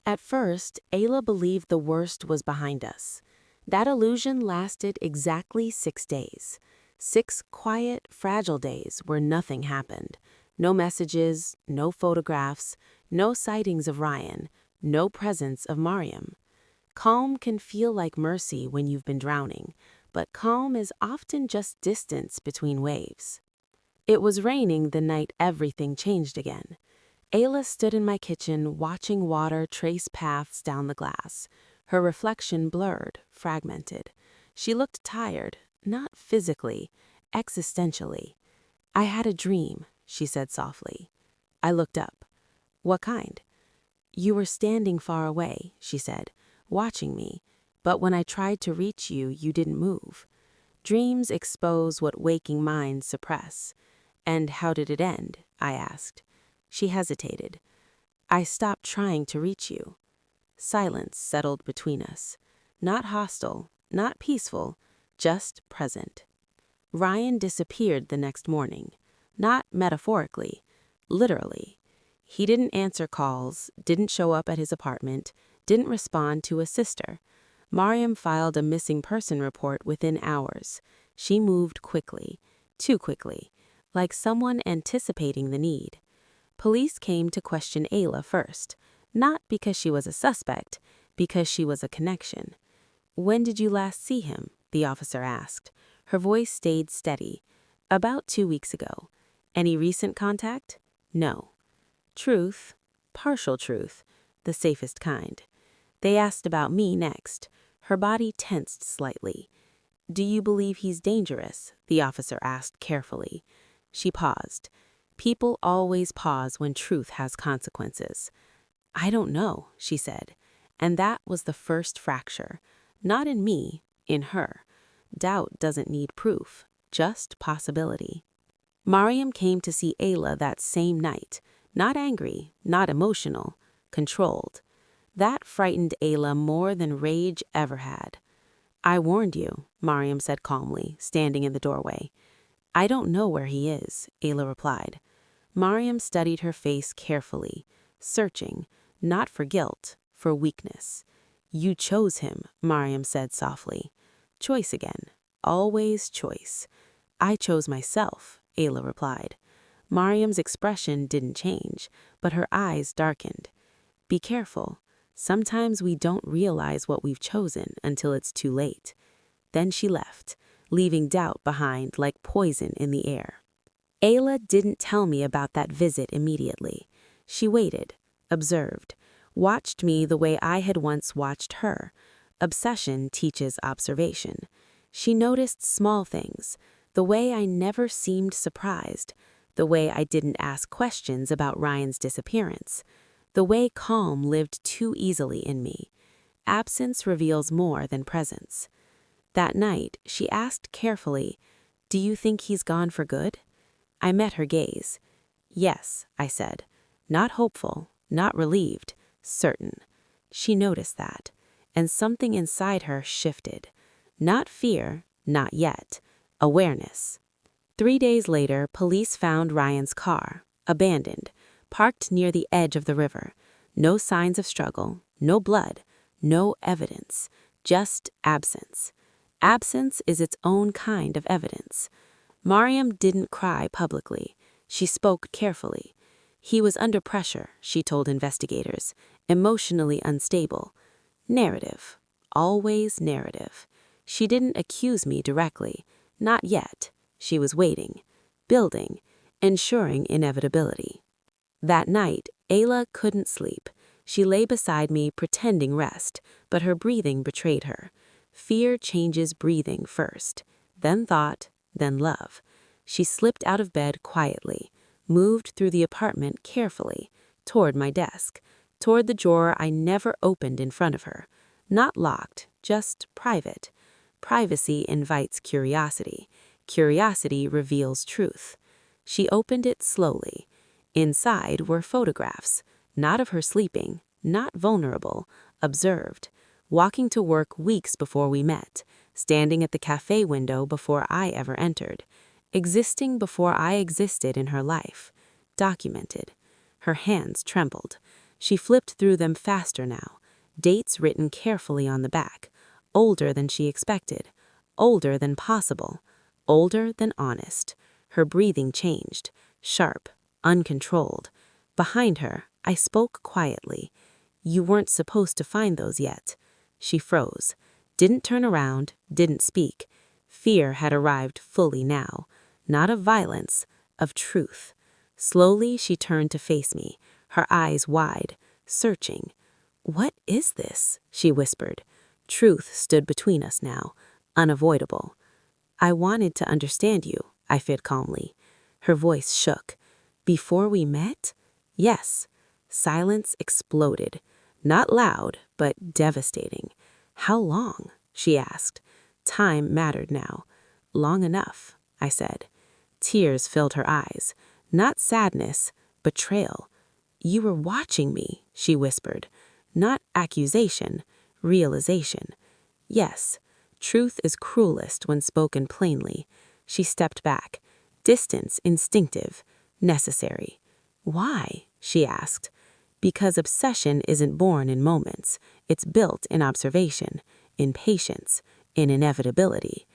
At first, Ayla believed the worst was behind us. That illusion lasted exactly 6 days. 6 quiet, fragile days where nothing happened. No messages, no photographs, no sightings of Ryan, no presence of Mariam. Calm can feel like mercy when you've been drowning, but calm is often just distance between waves. It was raining the night everything changed again. Ayla stood in my kitchen watching water trace paths down the glass. Her reflection blurred, fragmented. She looked tired, not physically, existentially. "I had a dream," she said softly. I looked up. "What kind?" "You were standing far away," she said, "watching me, but when I tried to reach you, you didn't move." Dreams expose what waking minds suppress. "And how did it end?" I asked. She hesitated. "I stopped trying to reach you." Silence settled between us. Not hostile, not peaceful, just present. Ryan disappeared the next morning. Not metaphorically, literally. He didn't answer calls, didn't show up at his apartment, didn't respond to a sister. Mariam filed a missing person report within hours. She moved quickly, too quickly, like someone anticipating the need. Police came to question Ayla first, not because she was a suspect, because she was a connection. "When did you last see him?" the officer asked. Her voice stayed steady. "About 2 weeks ago." "Any recent contact?" "No." Truth, partial truth, the safest kind. They asked about me next. Her body tensed slightly. "Do you believe he's dangerous?" the officer asked carefully. She paused. People always pause when truth has consequences. "I don't know," she said. And that was the first fracture. Not in me, in her. Doubt doesn't need proof, just possibility. Mariam came to see Ayla that same night. Not angry, not emotional, controlled. That frightened Ayla more than rage ever had. "I warned you," Mariam said calmly, standing in the doorway. "I don't know where he is," Ayla replied. Mariam studied her face carefully, searching, not for guilt, for weakness. "You chose him," Mariam said softly. Choice again. Always choice. "I chose myself," Ayla replied. Mariam's expression didn't change, but her eyes darkened. "Be careful. Sometimes we don't realize what we've chosen until it's too late." Then she left, leaving doubt behind like poison in the air. Ayla didn't tell me about that visit immediately. She waited, observed, watched me the way I had once watched her. Obsession teaches observation. She noticed small things, the way I never seemed surprised, the way I didn't ask questions about Ryan's disappearance, the way calm lived too easily in me. Absence reveals more than presence. That night, she asked carefully, "Do you think he's gone for good?" I met her gaze. "Yes," I said. Not hopeful, not relieved, certain. She noticed that, and something inside her shifted. Not fear, not yet. Awareness. 3 days later, police found Ryan's car, abandoned, parked near the edge of the river. No signs of struggle, no blood, no evidence, just absence. Absence is its own kind of evidence. Mariam didn't cry publicly. She spoke carefully. "He was under pressure," she told investigators, "emotionally unstable." Narrative. Always narrative. She didn't accuse me directly. Not yet. She was waiting, building, ensuring inevitability. That night, Ayla couldn't sleep. She lay beside me pretending rest, but her breathing betrayed her. Fear changes breathing first, then thought, then love. She slipped out of bed quietly, moved through the apartment carefully, toward my desk, toward the drawer I never opened in front of her. Not locked, just private. Privacy invites curiosity. Curiosity reveals truth. She opened it slowly. Inside were photographs, not of her sleeping, not vulnerable, observed. Walking to work weeks before we met, standing at the cafe window before I ever entered, existing before I existed in her life, documented. Her hands trembled. She flipped through them faster now, dates written carefully on the back, older than she expected, older than possible, older than honest. Her breathing changed, sharp, uncontrolled. Behind her, I spoke quietly. You weren't supposed to find those yet. She froze, didn't turn around, didn't speak. Fear had arrived fully now, not of violence, of truth. Slowly she turned to face me, her eyes wide, searching. What is this? She whispered. Truth stood between us now, unavoidable. I wanted to understand you, I said calmly. Her voice shook. Before we met? Yes. Silence exploded. Not loud, but devastating. How long? She asked. Time mattered now. Long enough, I said. Tears filled her eyes. Not sadness, betrayal. You were watching me, she whispered. Not accusation, realization. Yes, truth is cruelest when spoken plainly. She stepped back. Distance instinctive, necessary. Why? She asked. Because obsession isn't born in moments. It's built in observation, in patience, in inevitability.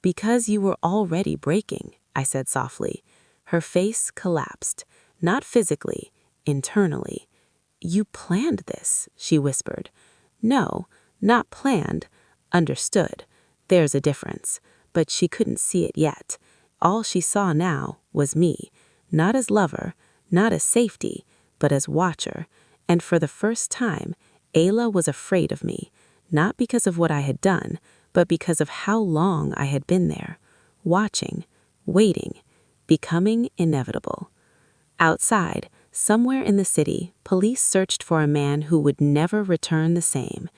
Because you were already breaking, I said softly. Her face collapsed, not physically, internally. You planned this, she whispered. No, not planned. Understood. There's a difference. But she couldn't see it yet. All she saw now was me, not as lover, not as safety, but as watcher. And for the first time, Ayla was afraid of me, not because of what I had done, but because of how long I had been there, watching, waiting, becoming inevitable. Outside, somewhere in the city, police searched for a man who would never return the same.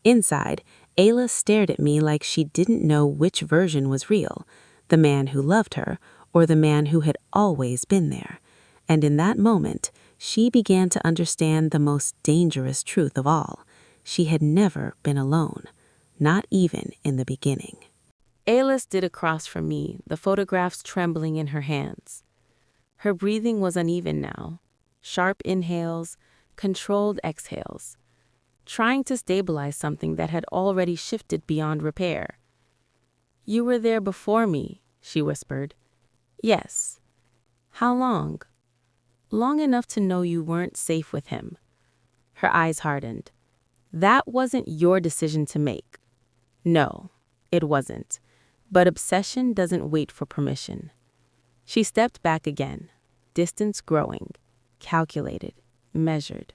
Inside, Ayla stared at me like she didn't know which version was real, the man who loved her or the man who had always been there. And in that moment, she began to understand the most dangerous truth of all. She had never been alone, not even in the beginning. Ayla stood across from me, the photographs trembling in her hands. Her breathing was uneven now, sharp inhales, controlled exhales, trying to stabilize something that had already shifted beyond repair. You were there before me, she whispered. Yes. How long? Long enough to know you weren't safe with him. Her eyes hardened. That wasn't your decision to make. No, it wasn't. But obsession doesn't wait for permission. She stepped back again, distance growing, calculated, measured.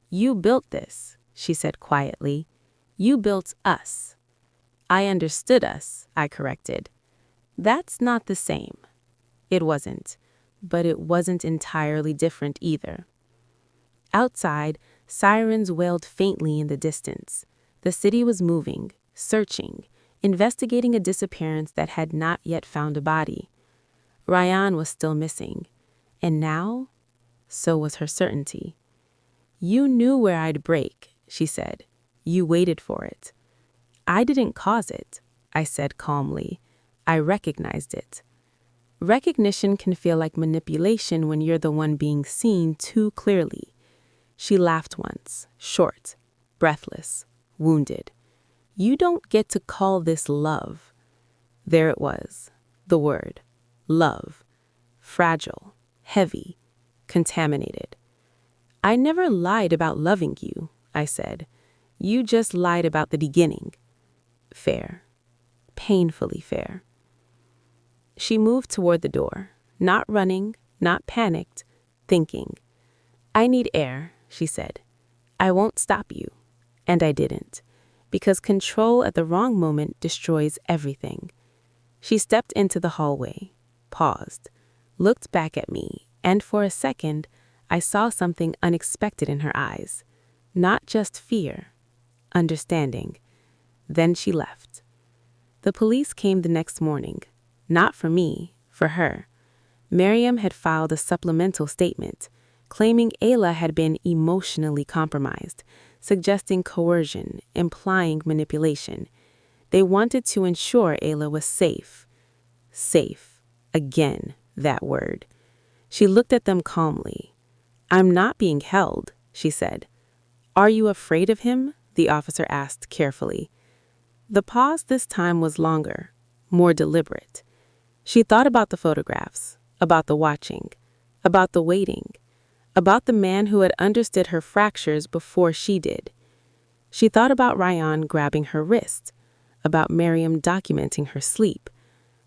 You built this, she said quietly. You built us. I understood us, I corrected. That's not the same. It wasn't, but it wasn't entirely different either. Outside, sirens wailed faintly in the distance. The city was moving, searching, investigating a disappearance that had not yet found a body. Ryan was still missing, and now, so was her certainty. You knew where I'd break, she said. You waited for it. I didn't cause it, I said calmly. I recognized it. Recognition can feel like manipulation when you're the one being seen too clearly. She laughed once, short, breathless, wounded. You don't get to call this love. There it was, the word, love. Fragile, heavy, contaminated. I never lied about loving you, I said. You just lied about the beginning. Fair. Painfully fair. She moved toward the door, not running, not panicked, thinking. I need air, she said. I won't stop you. And I didn't, because control at the wrong moment destroys everything. She stepped into the hallway, paused, looked back at me, and for a second, I saw something unexpected in her eyes. Not just fear, understanding. Then she left. The police came the next morning. Not for me, for her. Miriam had filed a supplemental statement, claiming Ayla had been emotionally compromised, suggesting coercion, implying manipulation. They wanted to ensure Ayla was safe. Safe. Again, that word. She looked at them calmly. I'm not being held, she said. "Are you afraid of him?" the officer asked carefully. The pause this time was longer, more deliberate. She thought about the photographs, about the watching, about the waiting, about the man who had understood her fractures before she did. She thought about Ryan grabbing her wrist, about Miriam documenting her sleep,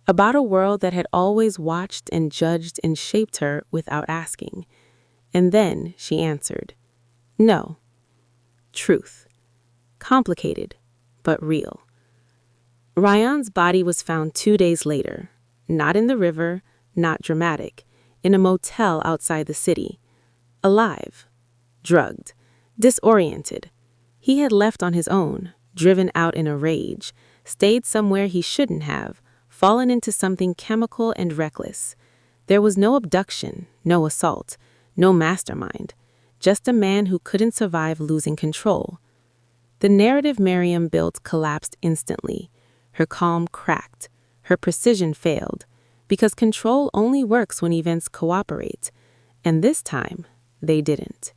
about a world that had always watched and judged and shaped her without asking. And then she answered, "No. Truth. Complicated, but real." Ryan's body was found 2 days later, not in the river, not dramatic, in a motel outside the city. Alive, drugged, disoriented. He had left on his own, driven out in a rage, stayed somewhere he shouldn't have, fallen into something chemical and reckless. There was no abduction, no assault, no mastermind, just a man who couldn't survive losing control. The narrative Miriam built collapsed instantly. Her calm cracked, her precision failed, because control only works when events cooperate, and this time, they didn't.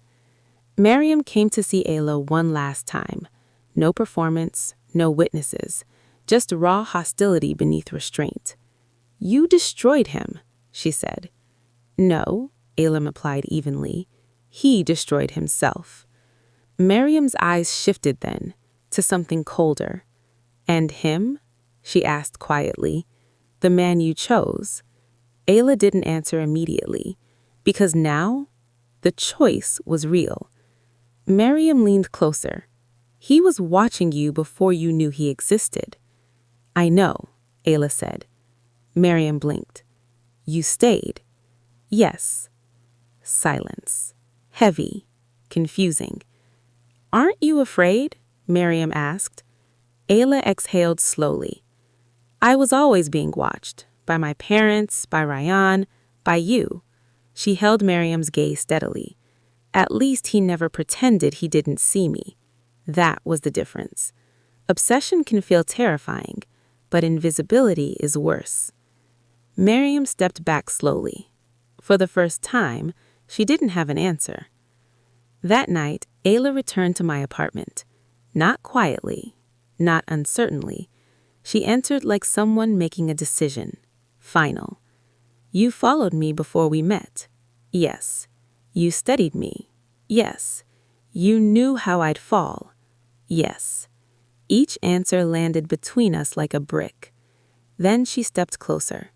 Miriam came to see Ayla one last time. No performance, no witnesses, just raw hostility beneath restraint. "You destroyed him," she said. "No," Ayla replied evenly. "He destroyed himself." Miriam's eyes shifted then, to something colder. "And him?" she asked quietly. "The man you chose?" Ayla didn't answer immediately, because now, the choice was real. Miriam leaned closer. "He was watching you before you knew he existed." "I know," Ayla said. Miriam blinked. "You stayed?" "Yes." Silence. Heavy. Confusing. "Aren't you afraid?" Miriam asked. Ayla exhaled slowly. "I was always being watched. By my parents, by Ryan, by you." She held Miriam's gaze steadily. "At least he never pretended he didn't see me." That was the difference. Obsession can feel terrifying, but invisibility is worse. Miriam stepped back slowly. For the first time, she didn't have an answer. That night, Ayla returned to my apartment. Not quietly, not uncertainly. She entered like someone making a decision. Final. "You followed me before we met." "Yes." "You studied me." "Yes." "You knew how I'd fall." "Yes." Each answer landed between us like a brick. Then she stepped closer.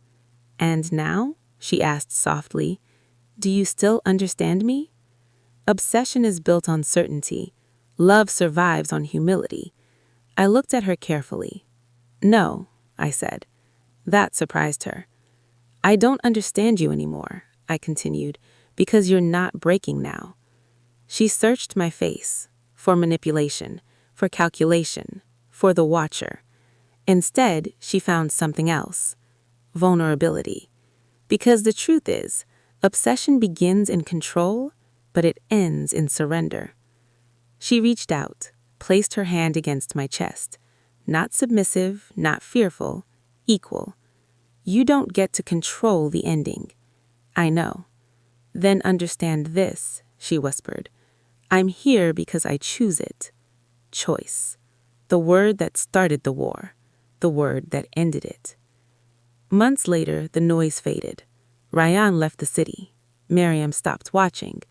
"And now?" she asked softly. "Do you still understand me?" Obsession is built on certainty. Love survives on humility. I looked at her carefully. "No," I said. That surprised her. "I don't understand you anymore," I continued, "because you're not breaking now." She searched my face, for manipulation, for calculation, for the watcher. Instead, she found something else. Vulnerability. Because the truth is, obsession begins in control, but it ends in surrender. She reached out, placed her hand against my chest. Not submissive, not fearful, equal. "You don't get to control the ending." "I know." "Then understand this," she whispered. "I'm here because I choose it." Choice. The word that started the war. The word that ended it. Months later, the noise faded. Ryan left the city. Miriam stopped watching.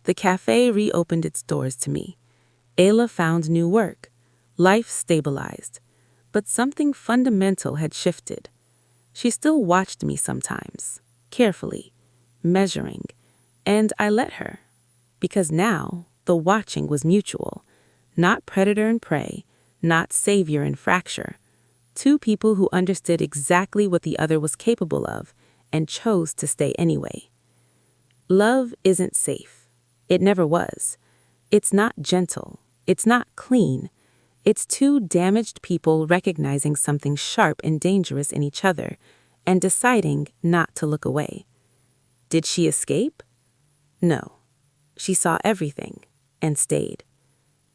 The cafe reopened its doors to me. Ayla found new work. Life stabilized. But something fundamental had shifted. She still watched me sometimes, carefully, measuring, and I let her. Because now, the watching was mutual. Not predator and prey, not savior and fracture. Two people who understood exactly what the other was capable of and chose to stay anyway. Love isn't safe. It never was. It's not gentle. It's not clean. It's two damaged people recognizing something sharp and dangerous in each other and deciding not to look away. Did she escape? No. She saw everything and stayed.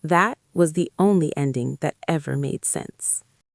That was the only ending that ever made sense.